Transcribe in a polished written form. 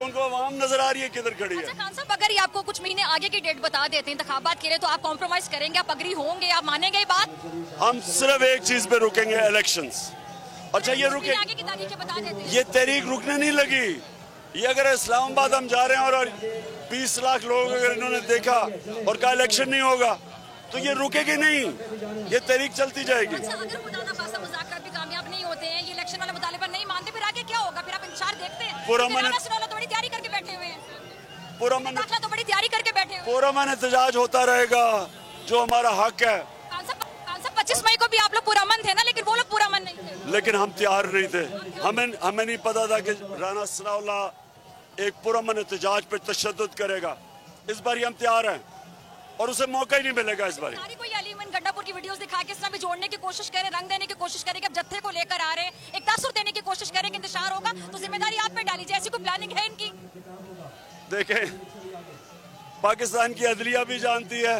उनको आवाम नजर आ रही है किधर खड़ी है। अच्छा खान साहब, अगर ये आपको कुछ महीने आगे की डेट बता देते हैं इंतखाबात के लिए, तो आप कॉम्प्रोमाइज करेंगे, आप अग्री होंगे, आप मानेंगे ये बात? हम सिर्फ एक चीज पे रुकेंगे, इलेक्शंस। अच्छा ये रुके, आगे की तारीखें बता देते हैं। ये तहरीक रुकने नहीं लगी। ये अगर इस्लामाबाद हम जा रहे हैं और 20 लाख लोग अगर इन्होंने देखा और कहा इलेक्शन नहीं होगा, तो ये रुकेगी नहीं, ये तहरीक चलती जाएगी। अच्छा, अगर खुदा ना खास्ता मुज़ाकरात भी कामयाब नहीं होते हैं, ये इलेक्शन वाले मुताले पर नहीं मानते, फिर आगे क्या होगा? फिर आप इंतजार देखते हैं? पुरअमन तो बड़ी तैयारी करके बैठे हुए हैं, पुरअमन दाखिला तो बड़ी तैयारी करके बैठे हुए हैं। पुरअमन एहतजाज होता रहेगा, जो हमारा हक है। खान साहब 25 मई को भी आप लोग पुरअमन थे ना, लेकिन वो लोग पुरअमन नहीं थे। लेकिन हम तैयार नहीं थे, हमें नहीं पता था कि राना सनाउल्लाह एक पुरअमन एहतजाज पे तशद्दुद करेगा। इस बार हम तैयार हैं और उसे मौका ही नहीं मिलेगा इस बार। कोई अलीमन गड्ढापुर की वीडियोस दिखा के इस तरह भी जोड़ने की कोशिश करें, रंग देने की कोशिश करें कि अब जत्थे को लेकर आ रहे हैं, एक तासुर देने की कोशिश करें कि इंतशार होगा, तो जिम्मेदारी आप पे डाली जाए। ऐसी कोई प्लानिंग है इनकी? देखें, पाकिस्तान की अदलिया भी जानती है,